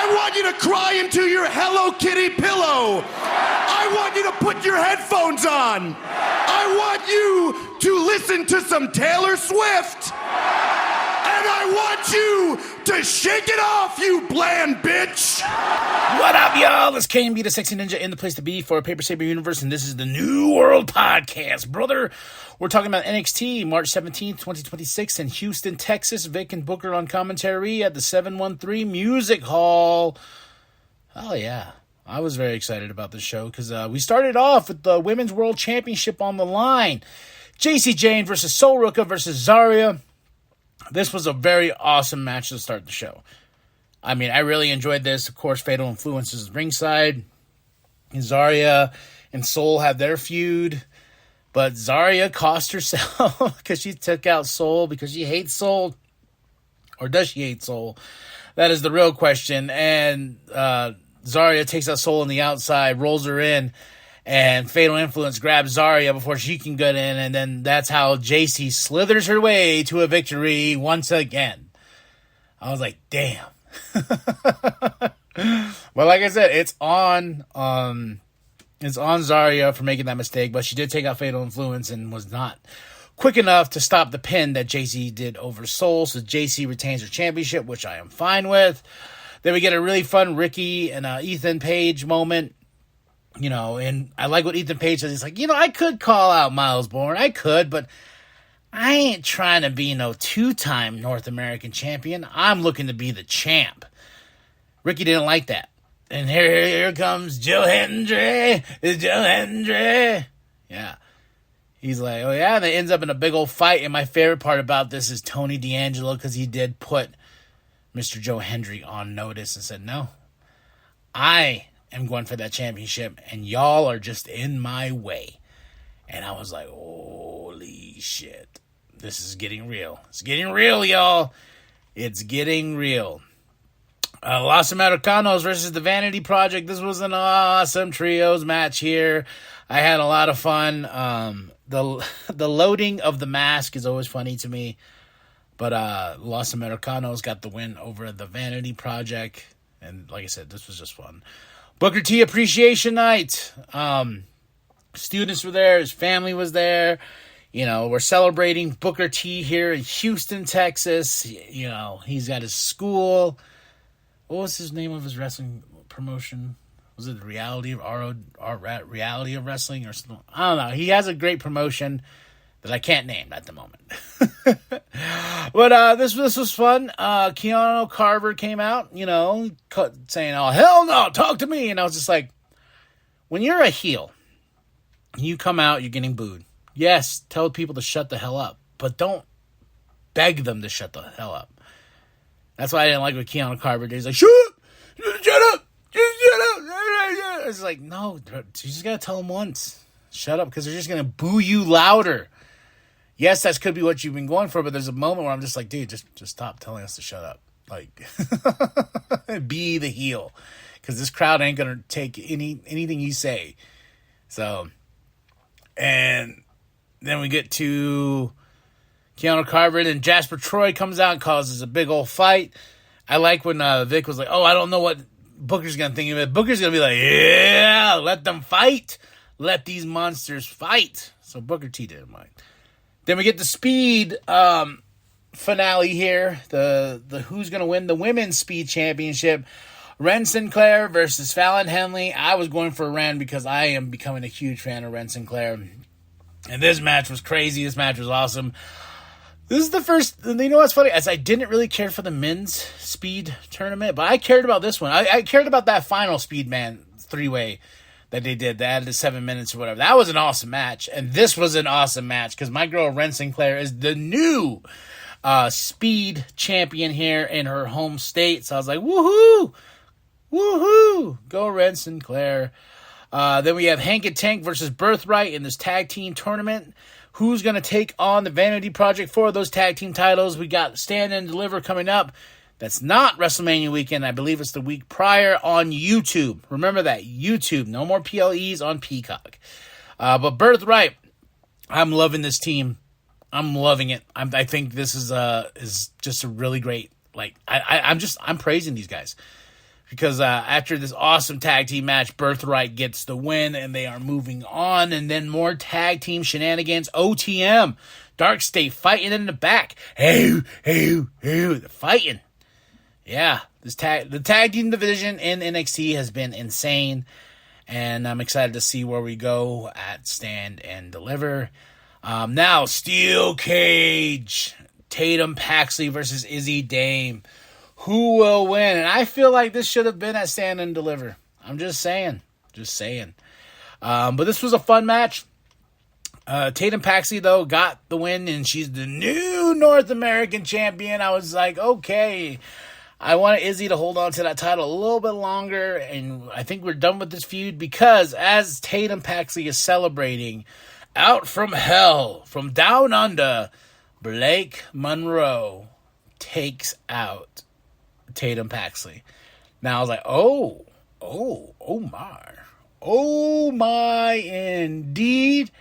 I want you to cry into your Hello Kitty pillow. I want you to put your headphones on. I want you to listen to some Taylor Swift. And I want you to shake it off, you bland bitch. What up, y'all? It's KMB, the Sexy Ninja, in the place to be for Paper Saber Universe, and this is the New World Podcast, brother. We're talking about NXT, March 17th, 2026, in Houston, Texas. Vic and Booker on commentary at the 713 Music Hall. Oh, yeah. I was very excited about this show because we started off with the Women's World Championship on the line. JC Jane versus Sol Ruka versus Zarya. This was a very awesome match to start the show. I mean, I really enjoyed this. Of course, Fatal Influences ringside. And Zarya and Sol had their feud. But Zarya cost herself because she took out Sol because she hates Sol. Or does she hate Sol? That is the real question. And Zarya takes out Sol on the outside, rolls her in. And Fatal Influence grabs Zarya before she can get in. And then that's how JC slithers her way to a victory once again. I was like, damn. But like I said, it's on Zarya for making that mistake. But she did take out Fatal Influence and was not quick enough to stop the pin that JC did over Sol. So JC retains her championship, which I am fine with. Then we get a really fun Ricky and Ethan Page moment. You know, and I like what Ethan Page says. He's like, I could call out Miles Bourne. I could, but I ain't trying to be no two-time North American champion. I'm looking to be the champ. Ricky didn't like that. And here comes Joe Hendry. It's Joe Hendry. Yeah. He's like, oh yeah, and it ends up in a big old fight. And my favorite part about this is Tony D'Angelo, because he did put Mr. Joe Hendry on notice and said, no, I am going for that championship, and y'all are just in my way. And I was like, holy shit. This is getting real. It's getting real, y'all. It's getting real. Los Americanos versus the Vanity Project. This was an awesome trios match here. I had a lot of fun. The loading of the mask is always funny to me. But Los Americanos got the win over the Vanity Project. And like I said, this was just fun. Booker T Appreciation Night. Students were there. His family was there. We're celebrating Booker T here in Houston, Texas. He's got his school. What was his name of his wrestling promotion? Was it the Reality of Reality of Wrestling or something? I don't know. He has a great promotion that I can't name at the moment. But this was fun. Keanu Carver came out, saying, oh, hell no, talk to me. And I was just like, when you're a heel, you come out, you're getting booed. Yes, tell people to shut the hell up, but don't beg them to shut the hell up. That's why I didn't like what Keanu Carver did. He's like, shut up, shut up, just shut up. It's like, no, you just got to tell them once. Shut up, because they're just going to boo you louder. Yes, that could be what you've been going for, but there's a moment where I'm just like, dude, just stop telling us to shut up. Like, be the heel. Because this crowd ain't going to take anything you say. So, and then we get to Keanu Carver, and Jasper Troy comes out and causes a big old fight. I like when Vic was like, oh, I don't know what Booker's going to think of it. Booker's going to be like, yeah, let them fight. Let these monsters fight. So Booker T didn't mind. Then we get the Speed finale here. The who's going to win the Women's Speed Championship. Ren Sinclair versus Fallon Henley. I was going for Ren because I am becoming a huge fan of Ren Sinclair. And this match was crazy. This match was awesome. This is the first... what's funny? As I didn't really care for the men's speed tournament, but I cared about this one. I cared about that final Speed Man three-way that they did. They added the 7 minutes or whatever. That was an awesome match. And this was an awesome match because my girl Ren Sinclair is the new speed champion here in her home state. So I was like, woohoo! Woohoo! Go Ren Sinclair. Then we have Hank and Tank versus Birthright in this tag team tournament. Who's going to take on the Vanity Project for those tag team titles? We got Stand and Deliver coming up. That's not WrestleMania weekend. I believe it's the week prior on YouTube. Remember that. YouTube. No more PLEs on Peacock. But Birthright, I'm loving this team. I'm loving it. I think this is just a really great, I'm praising these guys. because after this awesome tag team match, Birthright gets the win, and they are moving on. And then more tag team shenanigans. OTM, Dark State fighting in the back. Hey, they're fighting. Yeah, the tag team division in NXT has been insane, and I'm excited to see where we go at Stand and Deliver. Now, Steel Cage, Tatum Paxley versus Izzy Dame. Who will win? And I feel like this should have been at Stand and Deliver. I'm just saying. But this was a fun match. Tatum Paxley, though, got the win, and she's the new North American champion. I was like, okay, I wanted Izzy to hold on to that title a little bit longer, and I think we're done with this feud because as Tatum Paxley is celebrating, out from hell, from down under, Blake Monroe takes out Tatum Paxley. Now I was like, oh my, indeed.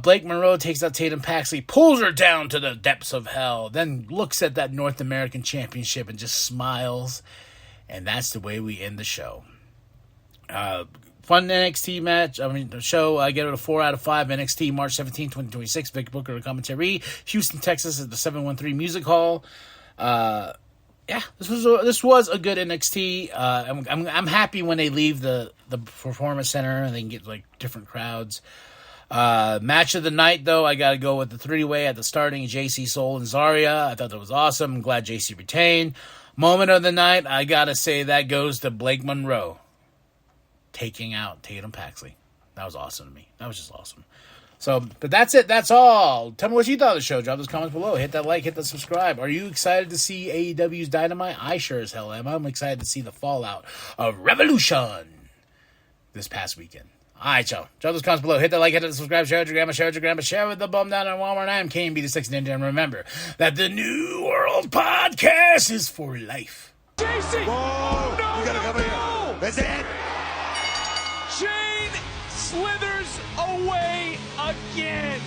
Blake Monroe takes out Tatum Paxley, pulls her down to the depths of hell, then looks at that North American Championship and just smiles. And that's the way we end the show. Fun NXT match. The show, I get it a 4 out of 5. NXT, March 17, 2026. Vic Booker commentary. Houston, Texas at the 713 Music Hall. This was a good NXT. I'm happy when they leave the Performance Center and they can get like different crowds. Match of the night, though, I gotta go with the 3-way at the starting, JC Soul and Zarya. I thought that was awesome. I'm glad JC retained. Moment of the night, I gotta say that goes to Blake Monroe taking out Tatum Paxley. That was awesome to me. That was just awesome. So, but that's it. That's all. Tell me what you thought of the show. Drop those comments below. Hit that like. Hit that subscribe. Are you excited to see AEW's Dynamite? I sure as hell am. I'm excited to see the fallout of Revolution this past weekend. All right, y'all. Drop those comments below. Hit that like. Hit that subscribe. Share it with your grandma. Share with the bum down at Walmart. I am KMB the 6th Ninja. And remember that the New World Podcast is for life. JC! Whoa! No, You gotta come here. That's it. Shane slithers away again.